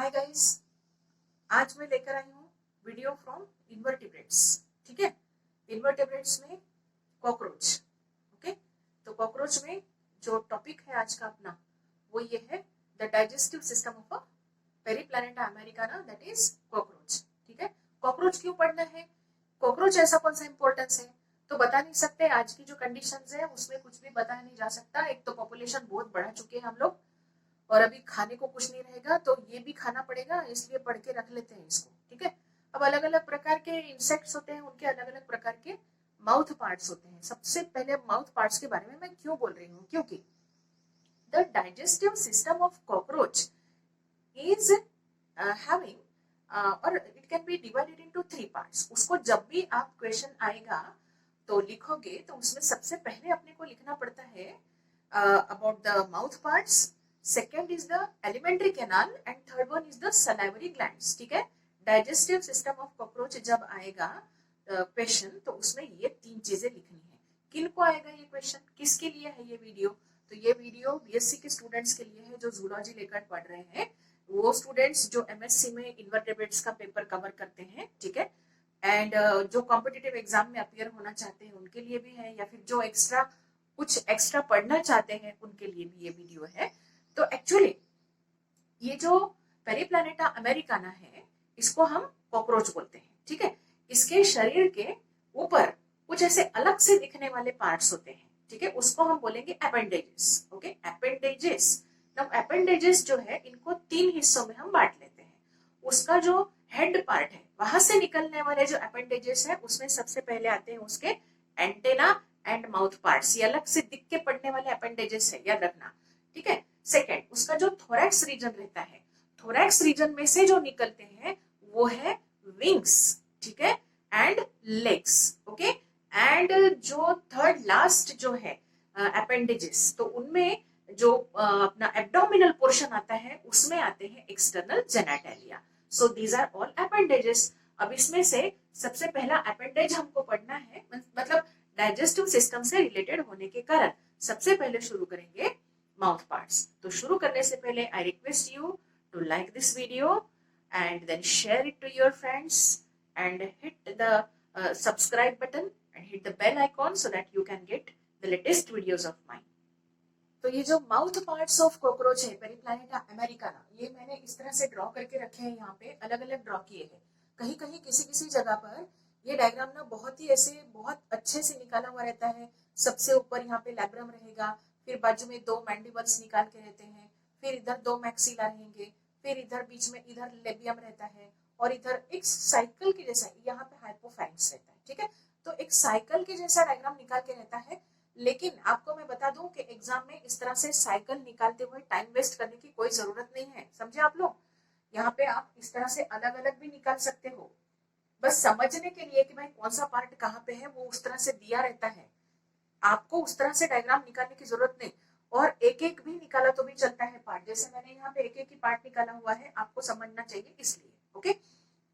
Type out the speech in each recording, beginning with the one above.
Hi guys, आज मैं लेकर आई हूँ वीडियो फ्रॉम इन्वर्टिब्रेट्स। ठीक है, इन्वर्टिब्रेट्स में कॉकरोच। ओके, तो कॉकरोच में जो टॉपिक है आज का अपना वो ये है the digestive system of a Periplaneta Americana, that is cockroach. ठीक है, कॉकरोच क्यों पढ़ना है, कॉकरोच ऐसा कौन सा इंपॉर्टेंस है, तो बता नहीं सकते। आज की जो कंडीशंस है उसमें कुछ भी बताया नहीं जा सकता। एक तो पॉपुलेशन बहुत बढ़ा चुके हैं हम लोग, और अभी खाने को कुछ नहीं रहेगा तो ये भी खाना पड़ेगा, इसलिए पढ़ के रख लेते हैं इसको। ठीक है, अब अलग अलग प्रकार के इंसेक्ट्स होते हैं, उनके अलग अलग प्रकार के माउथ पार्ट्स होते हैं। सबसे पहले माउथ पार्ट्स के बारे में मैं क्यों बोल रही हूँ, क्योंकि the digestive system of cockroach is having और it can be divided into 3 parts. उसको जब भी आप क्वेश्चन आएगा तो लिखोगे तो उसमें सबसे पहले अपने को लिखना पड़ता है about the mouth parts, second is the alimentary canal and third one is the salivary glands. ठीक है, डाइजेस्टिव सिस्टम ऑफ कॉकरोच जब आएगा क्वेश्चन तो उसमें ये 3 चीजें लिखनी है। किन को आएगा ये क्वेश्चन, किसके लिए है ये वीडियो, तो ये वीडियो बीएससी के स्टूडेंट्स के लिए है जो जूलॉजी लेकर पढ़ रहे हैं, वो स्टूडेंट्स जो एमएससी में इन्वर्टेब्रेट्स का पेपर कवर करते हैं। ठीक है, एंड जो कॉम्पिटिटिव एग्जाम में अपीयर होना चाहते हैं उनके लिए भी है, या फिर जो कुछ एक्स्ट्रा पढ़ना चाहते हैं उनके लिए भी ये वीडियो है। तो एक्चुअली ये जो पेरीप्लैनेटा अमेरिकाना है इसको हम कॉकरोच बोलते हैं। ठीक है, इसके शरीर के ऊपर कुछ ऐसे अलग से दिखने वाले पार्ट्स होते हैं। ठीक है, उसको हम बोलेंगे appendages. Okay, appendages. Now appendages जो है इनको 3 हिस्सों में हम बांट लेते हैं। उसका जो हेड पार्ट है वहां से निकलने वाले जो अपेंडेजेस है उसमें सबसे पहले आते हैं उसके एंटेना एंड माउथ पार्ट्स। ये अलग से दिख के पड़ने वाले अपेंडेजेस है, याद रखना। ठीक है, सेकेंड उसका जो थोरैक्स रीजन रहता है, थोरैक्स रीजन में से जो निकलते हैं वो है विंग्स। ठीक है, एंड लेग्स। ओके, एंड जो थर्ड लास्ट जो है अपेंडेजेस, तो उनमें जो अपना एब्डोमिनल पोर्शन आता है उसमें आते हैं external genitalia. So these are all appendages. अब इसमें से सबसे पहला अपेंडेज हमको पढ़ना है, मतलब डाइजेस्टिव सिस्टम से रिलेटेड होने के कारण सबसे पहले शुरू करेंगे माउथ पार्ट्स। तो शुरू करने से पहले I request you to like this video and then share it to your friends and hit the subscribe button and hit the bell icon so that you can get the latest videos of mine. तो ये जो mouth parts of cockroach है Periplaneta Americana, ये मैंने इस तरह से draw करके रखे हैं। यहाँ पे अलग अलग ड्रॉ किए हैं। कहीं कहीं किसी किसी जगह पर ये डायग्राम ना बहुत ही ऐसे बहुत अच्छे से निकाला हुआ रहता है। सबसे ऊपर यहाँ पे लैब्रम रहेगा, फिर बाजू में 2 मैंडिबल्स निकाल के रहते हैं, फिर इधर 2 मैक्सिला रहेंगे, फिर इधर बीच में इधर लेबियम रहता है, और इधर एक साइकिल के जैसा यहाँ पे हाइपोफैरिंक्स रहता है। ठीक है, तो एक साइकिल के जैसा डायग्राम निकाल के रहता है। लेकिन आपको मैं बता दूं कि एग्जाम में इस तरह से साइकिल निकालते हुए टाइम वेस्ट करने की कोई जरूरत नहीं है। समझे आप लोग, यहाँ पे आप इस तरह से अलग अलग भी निकाल सकते हो, बस समझने के लिए कि भाई कौन सा पार्ट कहाँ पे है वो उस तरह से दिया रहता है। आपको उस तरह से डायग्राम निकालने की जरूरत नहीं, और एक एक भी निकाला तो भी चलता है पार्ट। जैसे मैंने यहाँ पे एक एक ही पार्ट निकाला हुआ है, आपको समझना चाहिए इसलिए। ओके,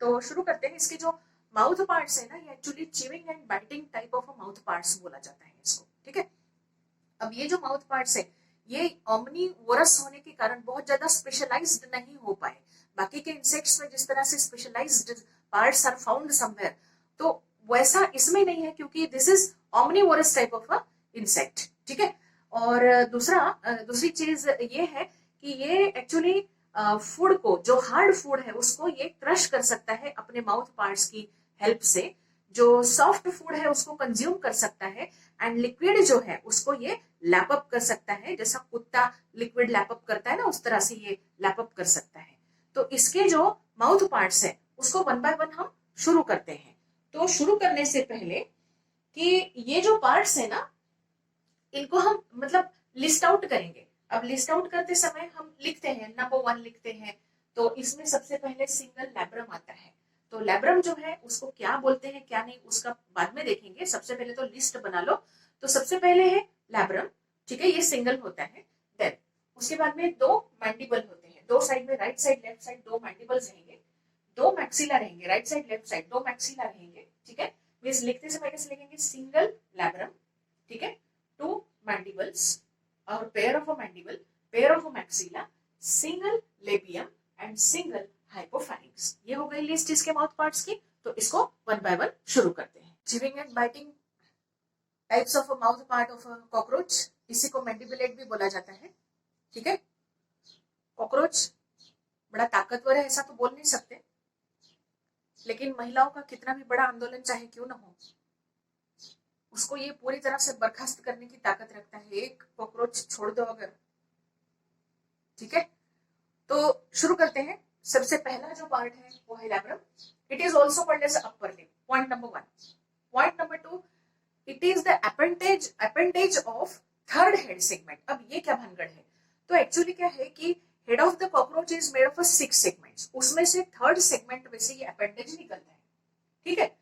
तो शुरू करते हैं। इसके जो माउथ पार्ट्स है ना, ये actually chewing and biting type of mouth parts बोला जाता है इसको। ठीक है, अब ये जो माउथ पार्ट्स है ये ओमनीवोरस होने के कारण बहुत ज्यादा स्पेशलाइज्ड नहीं हो पाए। बाकी के इंसेक्ट्स में जिस तरह से specialised parts are found somewhere, तो वैसा इसमें नहीं है, क्योंकि this is omnivorous type of a insect. ठीक है, और दूसरी चीज ये है कि ये एक्चुअली फूड को, जो हार्ड फूड है उसको ये क्रश कर सकता है अपने माउथ पार्ट्स की हेल्प से। जो सॉफ्ट फूड है उसको कंज्यूम कर सकता है, एंड लिक्विड जो है उसको ये लैपअप कर सकता है। जैसा कुत्ता लिक्विड लैपअप करता है ना, उस तरह से ये लैपअप कर सकता है। तो इसके जो माउथ पार्ट्स है उसको 1 बाय 1 हम शुरू करते हैं। तो शुरू करने से पहले कि ये जो पार्ट्स है ना इनको हम मतलब लिस्ट आउट करेंगे। अब लिस्ट आउट करते समय हम लिखते हैं, नंबर 1 लिखते हैं। तो इसमें सबसे पहले सिंगल लैब्रम आता है। तो लैब्रम जो है उसको क्या बोलते हैं क्या नहीं उसका बाद में देखेंगे, सबसे पहले तो लिस्ट बना लो। तो सबसे पहले है लैब्रम। ठीक है, ये सिंगल होता है। देन उसके बाद में 2 मैंडिबल होते हैं, 2 साइड में, right side left side 2 mandibles रहेंगे, 2 मैक्सिला रहेंगे, right side left side 2 maxilla रहेंगे। ठीक है, मींस लिखते समय कैसे लिखेंगे, सिंगल लैब्रम, ठीक है, 2 mandibles or pair of a mandible, pair of a maxilla, single labium and and single hypopharynx. ये हो गई लिस्ट इसके माउथ पार्ट्स की। तो इसको वन बाय वन शुरू करते हैं। Chewing and biting types of mouth part of cockroach, इसी को मैंडिबुलेट भी बोला जाता है। ठीक है, कॉकरोच बड़ा ताकतवर है ऐसा तो बोल नहीं सकते, लेकिन महिलाओं का कितना भी बड़ा आंदोलन चाहे क्यों ना हो, उसको ये पूरी तरह से बर्खास्त करने की ताकत रखता है। एक कॉकरोच छोड़ दो अगर, ठीक है। तो शुरू करते हैं। सबसे पहला जो पार्ट है वो है labrum. It is also called as upper lip, point number 1। Point number 2, it is the appendage of third head segment. अब ये क्या भनगड़ है? तो एक्चुअली क्या है कि head of the cockroach is made of 6 segments, उसमें से थर्ड सेगमेंट में से ये अपेंडेज निकलता है। ठीक है।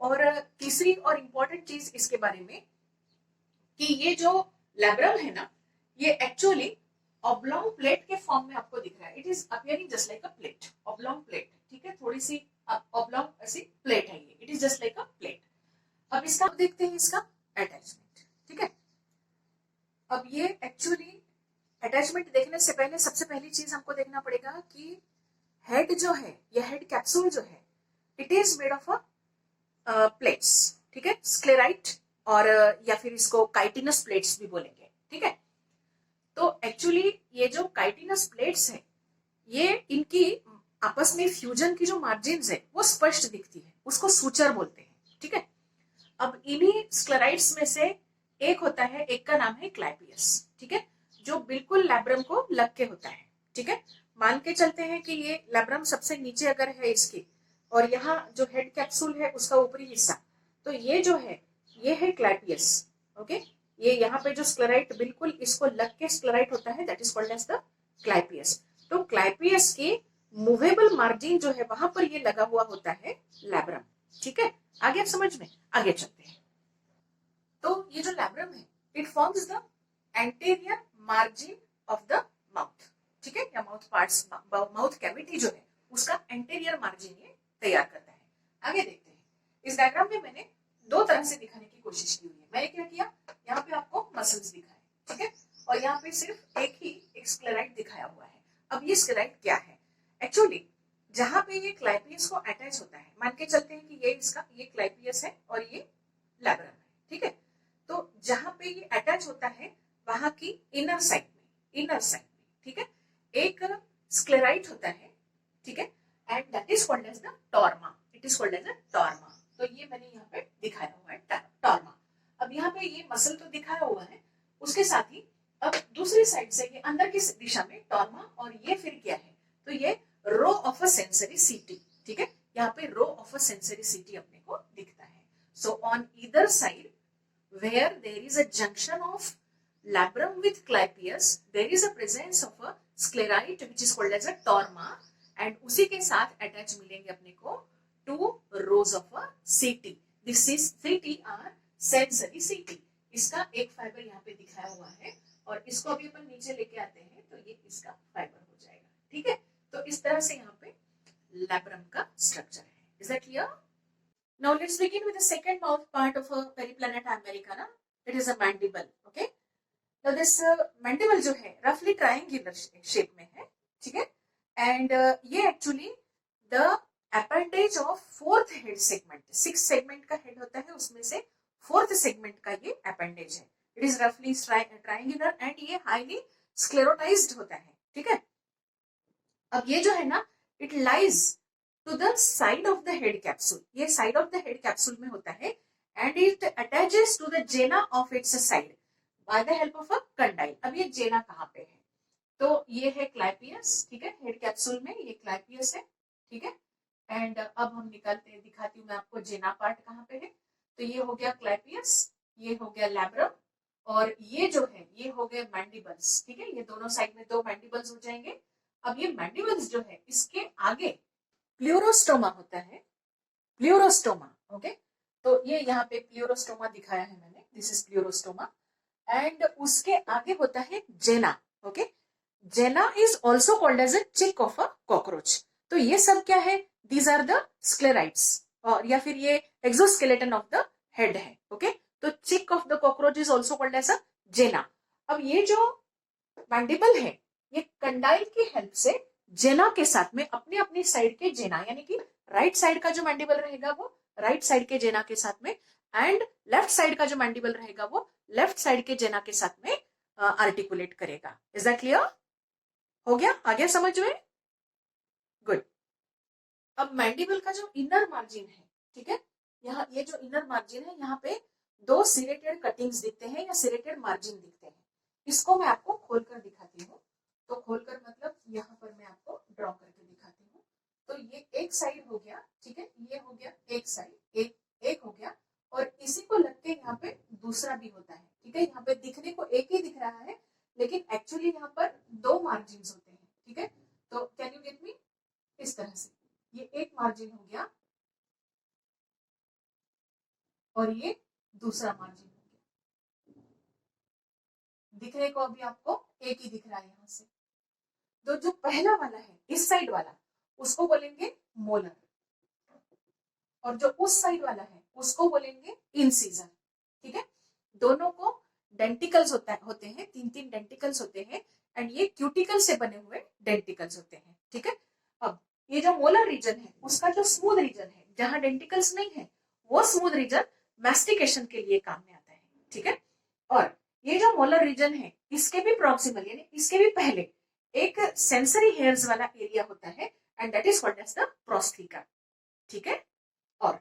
और तीसरी और इंपॉर्टेंट चीज इसके बारे में कि ये जो लैब्रम है ना, ये एक्चुअली ऑब्लॉन्ग प्लेट के फॉर्म में आपको दिख रहा है। It is appearing just like a plate, oblong plate. ठीक है, थोड़ी सी ऑब्लॉन्ग ऐसी प्लेट है ये। It is just like a plate. अब इसका देखते हैं इसका अटैचमेंट। ठीक है, अब ये एक्चुअली अटैचमेंट देखने से पहले सबसे पहली चीज हमको देखना पड़ेगा कि हेड जो है, ये हेड कैप्सूल जो है, it is made of a plates. ठीक है, स्क्लेराइट और या फिर इसको काइटिनस प्लेट्स भी बोलेंगे। ठीक है, तो एक्चुअली ये जो काइटिनस प्लेट्स है, ये इनकी आपस में फ्यूजन की जो मार्जिन है वो स्पष्ट दिखती है, उसको सूचर बोलते हैं। ठीक है, अब इन्हीं स्क्लेराइट्स में से एक होता है, एक का नाम है क्लाइपियस। ठीक है, जो बिल्कुल लैब्रम को लग के होता है। ठीक है, मान के चलते हैं कि ये लैब्रम सबसे नीचे अगर है इसकी, और यहाँ जो हेड कैप्सूल है उसका ऊपरी हिस्सा, तो ये जो है ये है क्लाइपियस। ओके, ये यहाँ पे जो स्क्लेराइट बिल्कुल इसको लग के स्क्लेराइट होता है, that is called as the clypeus. तो क्लाइपियस की मूवेबल मार्जिन जो है वहां पर ये लगा हुआ होता है लैब्रम। ठीक है, आगे आप समझ में आगे चलते हैं। तो ये जो लैब्रम है, it forms the anterior margin of the mouth. ठीक है, या माउथ पार्ट्स, माउथ कैविटी जो है उसका एंटीरियर मार्जिन ये तैयार करता है। आगे देखते हैं। इस डायग्राम में मैंने दो तरह से दिखाने की कोशिश की हुई है। मैंने क्या किया, यहाँ पे आपको मसल्स दिखाए, ठीक है, और यहाँ पे सिर्फ एक स्क्लेराइट दिखाया हुआ है। अब ये स्क्लेराइट क्या है? एक्चुअली जहां पे ये क्लाइपियस को अटैच होता है, मान के चलते हैं कि ये क्लाइपियस है और ये लैब्रम है। ठीक है, तो जहां पे ये अटैच होता है वहां की इनर साइड में, ठीक है, एक स्क्लेराइट होता है। ठीक है, and that is called as the torma. It is called as the torma. तो ये मैंने यहाँ पे दिखाया हुआ है टॉर्मा। अब यहाँ पे ये मसल तो दिखाया हुआ है, उसके साथ ही अब दूसरी साइड से ये अंदर की दिशा में टॉर्मा, और ये फिर क्या है, तो ये रो ऑफ अ सेंसरी सीटी। ठीक है, यहाँ पे रो ऑफ अ सेंसरी सीटी अपने को दिखता है। So on either side where there is a junction of labrum with clypeus, there is a presence of a sclerite which is called as a torma, and उसी के साथ attach मिलेंगे अपने को two rows of a CT. This is CT are sensory CT. इसका एक fibre यहाँ पे दिखाया हुआ है, और इसको अभी अपन नीचे लेके आते हैं तो ये इसका फाइबर हो जाएगा। ठीक है, तो इस तरह से यहाँ पे लैब्रम का स्ट्रक्चर है। Is that clear? Now let's begin with the second mouth part of a Periplaneta americana. It is a mandible. Okay. Now this mandible जो है roughly triangular shape में है, ठीक है, and ये actually the appendage of fourth head segment. 6 segment का head होता है, उसमें से fourth segment का ये appendage है. It is roughly triangular and ये highly sclerotized होता है. ठीक है, अब ये जो है ना, it lies to the side of the head capsule. ये side of the head capsule में होता है, and it attaches to the jena of its side by the help of a condyle. अब ये जेना कहाँ पे है? तो ये है क्लाइपियस। ठीक है, हेड कैप्सूल में ये क्लाइपियस है। ठीक है, एंड अब हम दिखाती हूँ मैं आपको जेना पार्ट कहाँ पे है। तो ये हो गया क्लाइपियस, ये हो गया लैब्रम, और ये जो है ये हो गए मैंडिबल्स। ठीक है, ये दोनों साइड में 2 मैंडिबल्स हो जाएंगे। अब ये मैंडिबल्स जो है इसके आगे प्लूरोस्टोमा होता है, प्लूरोस्टोमा। ओके, तो ये यहाँ पे प्लूरोस्टोमा दिखाया है मैंने, दिस इज प्लूरोस्टोमा, एंड उसके आगे होता है gena. Okay, gena is also called as a cheek of a cockroach. तो ये सब क्या है? दीज आर द स्क्लेराइट्स, और या फिर ये एक्सोस्केलेटन ऑफ द हेड है। ओके, तो cheek of the cockroach is also called as a gena. अब ये जो मैंडिबल है, ये कंडाइल की हेल्प से जेना के साथ में अपने अपने साइड के जेना, यानी कि राइट साइड का जो मैंडिबल रहेगा वो राइट साइड के जेना के साथ में, एंड लेफ्ट साइड का जो मैंडिबल रहेगा वो लेफ्ट साइड के जेना के साथ में आर्टिकुलेट करेगा। Is that clear? हो गया? आ गया समझ में? गुड। अब मैंडिबल का जो इनर मार्जिन है, ठीक है, यहाँ ये जो इनर मार्जिन है, यहाँ पे दो सिरेटेड कटिंग्स दिखते हैं या सिरेटेड मार्जिन दिखते हैं। इसको मैं आपको खोलकर दिखाती हूँ। तो खोलकर मतलब यहाँ पर मैं आपको ड्रॉ करके दिखाती हूँ। तो ये एक साइड हो गया, ठीक है, ये हो गया एक साइड, एक हो गया, और इसी को लग के यहाँ पे दूसरा भी होता है, ठीक है। यहाँ पे दिखने को एक ही दिख रहा है, लेकिन एक्चुअली यहाँ पर दो मार्जिन होते हैं, ठीक है। तो कैन यू गेट मी? इस तरह से ये एक मार्जिन हो गया और ये दूसरा मार्जिन हो गया। दिखने को अभी आपको एक ही दिख रहा है यहां से। तो जो पहला वाला है इस साइड वाला, उसको बोलेंगे मोलर, और जो उस साइड वाला है उसको बोलेंगे इंसीजर, ठीक है। दोनों को डेंटिकल्स होते हैं, तीन तीन डेंटिकल्स होते हैं, एंड ये क्यूटिकल से बने हुए डेंटिकल्स होते हैं, ठीक है। अब ये जो मोलर रीजन है उसका जो स्मूथ रीजन है, जहां डेंटिकल्स नहीं है, वो स्मूथ रीजन मैस्टिकेशन के लिए काम में आता है, ठीक है। और ये जो मोलर रीजन है इसके भी प्रॉक्सिमल यानी इसके भी पहले एक सेंसरी हेयर्स वाला एरिया होता है, and that is called as the prostheca, ठीक है। और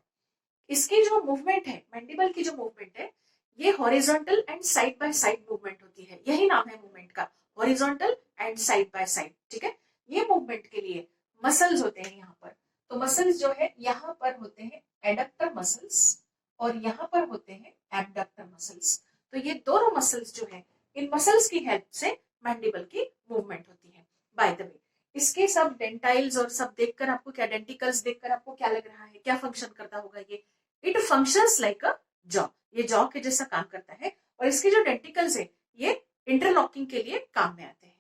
इसकी जो मूवमेंट है, मैंडिबल की जो मूवमेंट है, ये horizontal and side by side movement होती है। यही नाम है मूवमेंट का, horizontal and side by side, ठीक है। ये मूवमेंट के लिए मसल्स होते हैं यहाँ पर। तो मसल्स जो है यहाँ पर होते हैं एडक्टर मसल्स, और यहाँ पर होते हैं एबडक्टर मसल्स। तो ये दोनों मसल्स जो है, इन मसल्स की हेल्प से मैंडिबल की मूवमेंट होती है। बाय द वे, इसके सब डेंटाइल्स और सब देखकर आपको क्या, डेंटिकल्स देखकर आपको क्या लग रहा है, क्या फंक्शन करता होगा ये? It functions like a jaw, ये जॉ के जैसा काम करता है, और इसके जो डेंटिकल्स है ये इंटरलॉकिंग के लिए काम में आते हैं,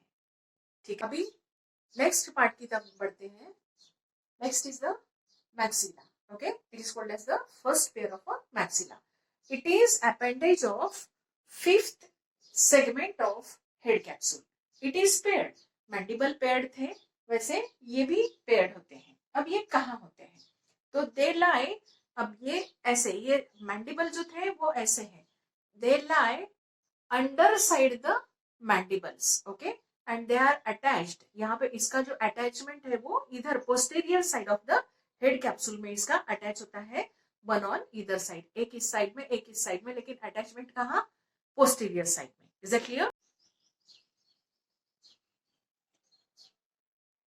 ठीक है। अभी नेक्स्ट पार्ट की तरफ बढ़ते हैं। Next is the maxilla, okay, it is called as the first pair of a maxilla. It is appendage of fifth segment of head capsule. It is paired. mandible paired थे, वैसे ये भी paired होते हैं। अब ये कहाँ होते हैं? तो they lie, अब ये ऐसे, ये mandible जो थे वो ऐसे हैं, they lie under side the mandibles, okay, and they are attached. यहाँ पे इसका जो अटैचमेंट है वो इधर posterior side of the head capsule में इसका अटैच होता है, वन ऑन ईदर साइड, एक इस साइड में एक इस साइड में, लेकिन अटैचमेंट कहाँ? पोस्टीरियर साइड में। Is it clear?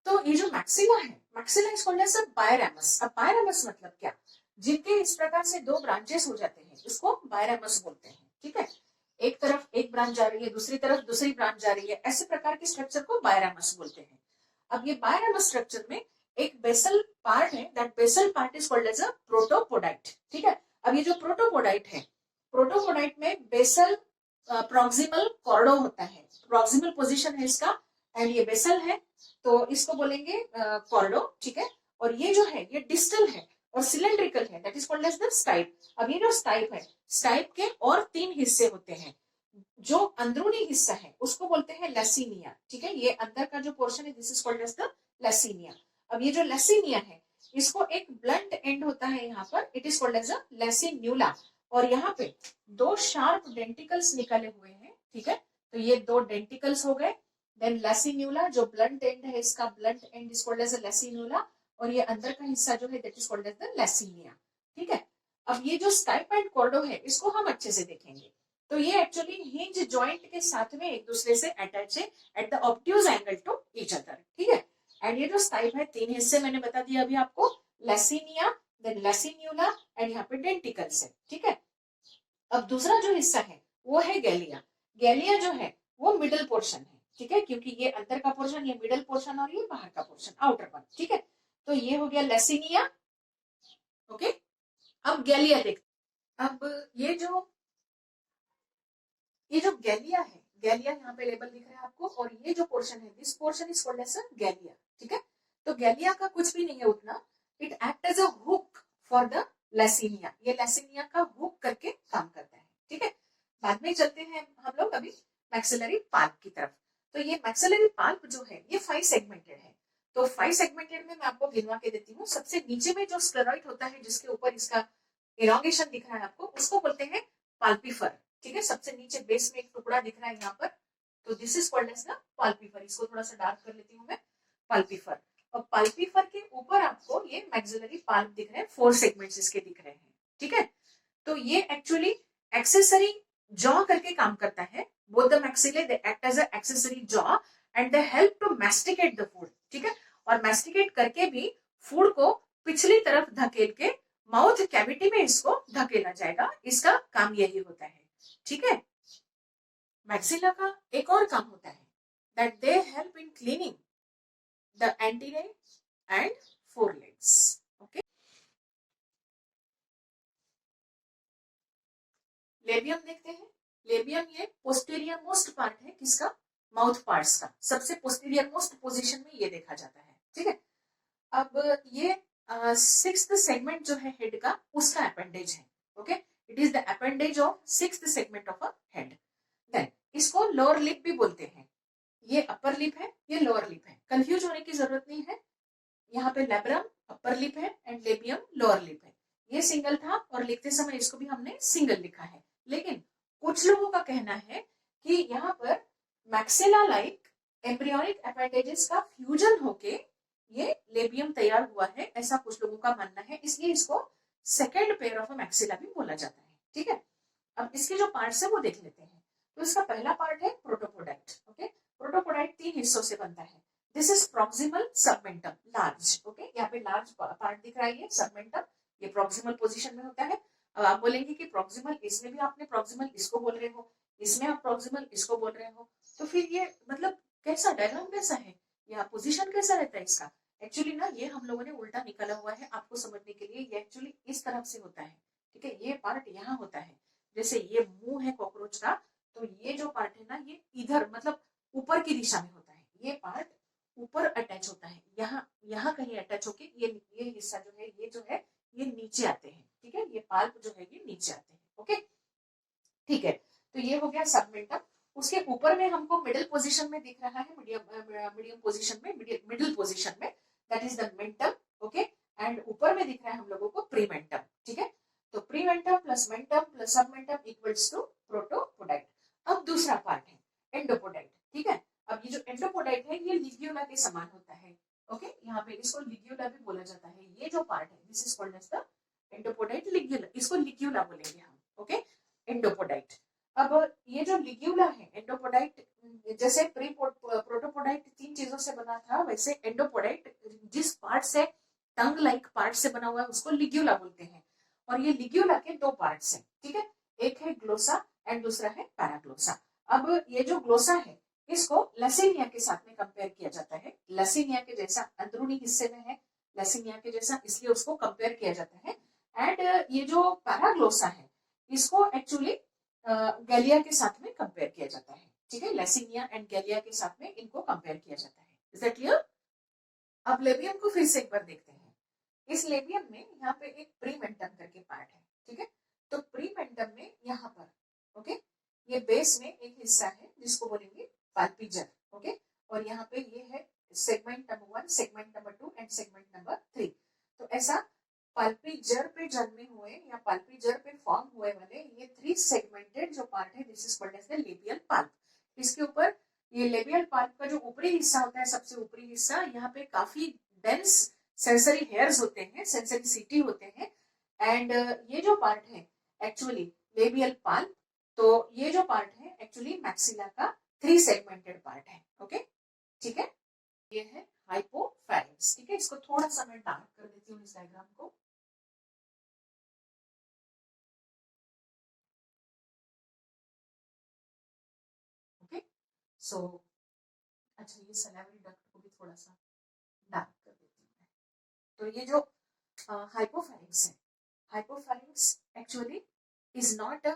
तो ये जो मैक्सिला है, maxilla is called as a biramous. अब बायरैमस मतलब क्या? जिनके इस प्रकार से दो ब्रांचेस हो जाते हैं उसको बायरैमस बोलते हैं, ठीक है। एक तरफ एक ब्रांच जा रही है, दूसरी तरफ दूसरी ब्रांच जा रही है, ऐसे प्रकार के स्ट्रक्चर को बायरैमस बोलते हैं। अब ये बायरैमस स्ट्रक्चर में एक बेसल पार्ट है, that basal part is called as a protopodite, ठीक है। अब ये जो प्रोटोपोडाइट है, प्रोटोपोडाइट में बेसल प्रॉक्सिमल कॉर्डो होता है, प्रॉक्सिमल पोजीशन है इसका, एंड ये बेसल है, तो इसको बोलेंगे कॉर्डो, ठीक है। और ये जो है ये डिस्टल है और सिलेंड्रिकल है, that is called as the stipe. अब ये जो स्टाइप है, स्टाइप के और तीन हिस्से होते हैं। जो अंदरूनी हिस्सा है उसको बोलते हैं लैसिनिया, ठीक है। ये अंदर का जो पोर्शन है this is called as the lacinia. अब ये जो लैसिनिया है इसको एक ब्लंट एंड होता है यहाँ पर, it is called as a lacinula, और यहाँ पे दो शार्प डेंटिकल्स निकले हुए हैं, ठीक है। तो ये दो डेंटिकल्स हो गए। देन लैसिन्यूला, जो ब्लंट एंड है इसका, blunt end is called as a lacinula, और ये अंदर का हिस्सा जो है that is called as the lacinia, ठीक है। अब ये जो स्टाइप एंड कॉर्डो है इसको हम अच्छे से देखेंगे। तो ये एक्चुअली हिंज जॉइंट के साथ में एक दूसरे से अटैच है at the obtuse angle to each other, ठीक है। एंड ये जो स्टाइप है तीन हिस्से मैंने बता दिया अभी आपको, लैसिनिया, देन लैसिन्यूला, एंड यहाँ पे डेंटिकल्स है, ठीक है। अब दूसरा जो हिस्सा है वो है गैलिया। गैलिया जो है वो मिडल पोर्शन है, ठीक है, क्योंकि ये अंदर का पोर्शन, ये मिडल पोर्शन, और ये बाहर का पोर्शन, आउटर वन, ठीक है। तो ये हो गया लैसिनिया, ओके। अब गैलिया देख, अब ये जो गैलिया है, गैलिया यहाँ पे लेबल दिख रहा है आपको, और ये जो पोर्शन है this portion is called as galea, ठीक है। तो गैलिया का कुछ भी नहीं है उतना, it act as a hook for the lacinia, ये लैसिनिया का हुक करके काम करता है, ठीक है। बाद में चलते हैं हम लोग अभी मैक्सिलरी पाल्प की तरफ। तो ये मैक्सिलरी पाल्प जो है ये 5 सेगमेंटेड है। तो 5 सेगमेंटेड में मैं आपको गिनवा के देती हूँ। सबसे नीचे में जो स्क्लेरॉइड होता है जिसके ऊपर इसका इलांगेशन दिख रहा है आपको, उसको बोलते हैं पाल्पीफर। ठीक है, सबसे नीचे बेस में एक टुकड़ा दिख रहा है यहाँ पर, तो this is called as the palpifer. इसको थोड़ा सा डार्क कर लेती हूँ मैं, पाल्पीफर। और पाल्पीफर के ऊपर आपको ये मैक्सिलरी पाल्प दिख रहे हैं, 4 सेगमेंट्स इसके दिख रहे हैं। ठीक है, तो ये एक्चुअली एक्सेसरी जॉ करके काम करता है। Both the maxillae they act as a accessory jaw and they help to masticate the food. ठीक है, और मैस्टिकेट करके भी फूड को पिछली तरफ धकेल के माउथ कैविटी में इसको धकेला जाएगा, इसका काम यही होता है। ठीक है, मैक्सिला का एक और काम होता है that they help in cleaning the anterior and forelegs. Okay, labium देखते हैं। लेबियम ये पोस्टीरियर मोस्ट पार्ट है किसका, माउथ पार्ट्स का। सबसे पोस्टीरियर मोस्ट पोजीशन में ये देखा जाता है। ठीक है, अब ये 6th सेगमेंट जो है हेड का, उसका अपेंडेज है। Okay, it is the appendage of 6th segment of a head. Then इसको लोअर लिप भी बोलते हैं। ये अपर लिप है, ये लोअर लिप है, कंफ्यूज होने की जरूरत नहीं है। यहाँ पे लेब्रम अपर लिप है एंड लेबियम लोअर लिप है। ये सिंगल था और लिखते समय इसको भी हमने सिंगल लिखा है, लेकिन कुछ लोगों का कहना है कि यहाँ पर मैक्सिला लाइक एम्ब्रियोनिक अपेंडेजेस का फ्यूजन होके ये लेबियम तैयार हुआ है, ऐसा कुछ लोगों का मानना है। इसलिए इसको सेकेंड पेयर ऑफ मैक्सिला भी बोला जाता है। ठीक है, अब इसके जो पार्ट्स है वो देख लेते हैं। तो इसका पहला पार्ट है प्रोटोपोडाइट। ओके, प्रोटोपोडाइट 3 हिस्सों से बनता है। This is proximal submentum, large. Okay, यहाँ पे लार्ज पार्ट दिख रहा है, ये सबमेंटम, ये प्रॉक्सिमल पोजीशन में होता है। अब आप बोलेंगे कि प्रॉक्सिमल, इसमें भी आपने प्रॉक्सिमल इसको बोल रहे हो, इसमें आप प्रॉक्सिमल इसको बोल रहे हो, तो फिर ये मतलब कैसा डायग्राम कैसा है, या पोजीशन कैसा रहता है इसका। एक्चुअली ना ये हम लोगों ने उल्टा निकाला हुआ है आपको समझने के लिए। ये एक्चुअली इस तरफ से होता है। ठीक है, ये पार्ट यहाँ होता है, जैसे ये मुंह है कॉकरोच का, तो ये जो पार्ट है ना ये इधर मतलब ऊपर की दिशा में होता है। ये पार्ट ऊपर अटैच होता है, यहाँ यहाँ कहीं अटैच होके ये हिस्सा जो है ये नीचे आते हैं। ठीक है, ये पाल्प जो है ये नीचे आते हैं। ओके, ठीक है, तो ये हो गया सबमेंटम। उसके ऊपर में हमको मिडिल पोजीशन में दिख रहा है, मीडियम पोजीशन में, मिडिल पोजीशन में, that is the mentum. Okay, and ऊपर में दिख रहा है हम लोगों को प्रीमेंटम। ठीक है, तो prementum plus mentum plus submentum equals to protopodite. अब दूसरा पार्ट है एंडोपोडाइट। ठीक है, अब ये जो एंडोपोडाइट है ये लिग्यूला के समान होता है। ओके, यहाँ पे इसको लिग्यूला भी बोला जाता है। ये जो पार्ट है this is called as the endopodite ligula, इसको लिग्यूला बोलेंगे हम। Okay, endopodite. अब ये जो लिग्यूला है एंडोपोडाइट, जैसे प्रोटोपोडाइट 3 चीजों से बना था, वैसे एंडोपोडाइट जिस पार्ट से टंग लाइक पार्ट से बना हुआ है उसको लिग्यूला बोलते हैं। और ये लिग्यूला के 2 पार्ट्स हैं। ठीक है, एक है ग्लोसा एंड दूसरा है पैराग्लोसा। अब ये जो ग्लोसा है इसको लसीनिया के साथ में कंपेयर किया जाता है। लसीनिया के जैसा अंदरूनी हिस्से में है, लसीनिया के जैसा, इसलिए उसको कंपेयर किया जाता है। एंड ये जो पैराग्लोसा है इसको एक्चुअली गैलिया के साथ में कंपेयर किया जाता है। ठीक है, लसीनिया एंड गैलिया के साथ में इनको कंपेयर किया जाता है। Is that clear? अब लेबियम को फिर से एक बार देखते हैं। इस लेबियम में यहाँ पे एक प्रीमेंटम करके पार्ट है। ठीक है, तो प्रीमेंटम में यहाँ पर ओके ये बेस में एक हिस्सा है जिसको बोलेंगे पाल्पीजर। ओके, और यहाँ पे ये है segment number 1, segment number 2 and segment number 3। तो ऐसा पाल्पीजर पे जन्मे हुए या पाल्पीजर पे फॉर्म हुए वाले ये 3 सेगमेंटेड जो पार्ट है this is called as the labial palp. इसके ऊपर ये लेबियल पाल्प का जो ऊपरी हिस्सा होता है, सबसे ऊपरी हिस्सा, यहाँ पे काफी डेंस सेंसरी हेयर्स होते हैं, सेंसरी होते हैं। एंड ये जो पार्ट है एक्चुअली लेबियल पाल्प, तो ये जो पार्ट है एक्चुअली मैक्सिला का 3 सेगमेंटेड पार्ट है। ओके, ठीक है, ये है हाइपोफैरिंक्स। ठीक है, इसको थोड़ा सा मैं डार्क कर देती हूँ इस डायग्राम को। ओके, सो अच्छा ये सलाइवरी डक्ट को भी थोड़ा सा डार्क कर देती हूँ मैं। तो ये जो हाइपोफैरिंक्स है, hypopharynx actually is not a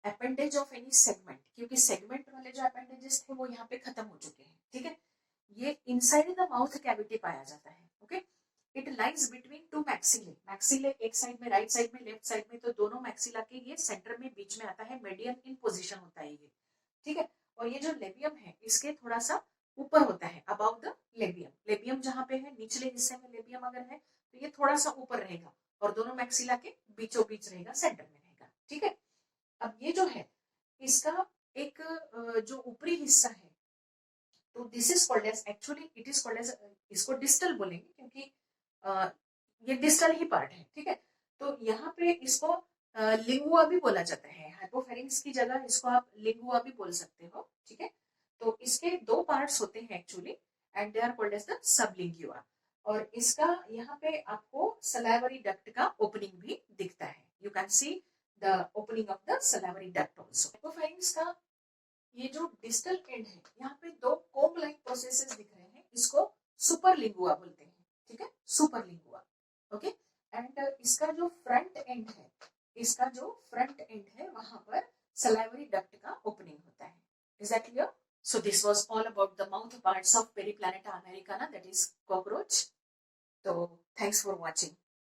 appendage of any segment, क्योंकि सेगमेंट वाले जो अपेंडेजेस थे वो यहाँ पे खत्म हो चुके हैं। ठीक है, ये इनसाइड द माउथ कैविटी पाया जाता है। Okay, it lies between 2 maxillae. Maxillae एक साइड में, राइट साइड में, लेफ्ट साइड में, तो दोनों मैक्सिला के ये सेंटर में बीच में आता है, मीडियम इन पोजीशन होता है ये। ठीक है, और ये जो लेबियम है इसके थोड़ा सा ऊपर होता है, अबाउ द लेबियम। लेबियम जहां पे है, निचले हिस्से में लेबियम अगर है तो ये थोड़ा सा ऊपर रहेगा और दोनों मैक्सिला के बीचों बीच रहेगा, सेंटर में रहेगा। ठीक है, अब ये जो है इसका एक जो ऊपरी हिस्सा है, तो this is called as, actually it is called as, इसको डिस्टल बोलेंगे क्योंकि ये डिस्टल ही पार्ट है। ठीक है, तो यहाँ पे इसको लिंगुआ भी बोला जाता है, हाइपोफेरिंक्स की जगह इसको आप लिंगुआ भी बोल सकते हो। ठीक है, तो इसके दो पार्ट्स होते हैं actually, and they are called as the sublingua. और इसका यहाँ पे आपको सलाइवरी डक्ट का ओपनिंग भी दिखता है, you can see the opening of the salivary duct also. हाइपोफेरिंक्स का ये जो डिस्टल एंड है, यहाँ पे दो कोम लाइक प्रोसेसेस दिख रहे हैं, इसको सुपरलिंगुआ बोलते हैं। ठीक है, सुपरलिंगुआ। ओके, एंड इसका जो फ्रंट एंड है, इसका जो फ्रंट एंड है वहां पर सलाइवरी डक्ट का ओपनिंग होता है। Is that clear? So this was all about the mouth parts of Periplaneta americana, that is cockroach. So thanks for watching.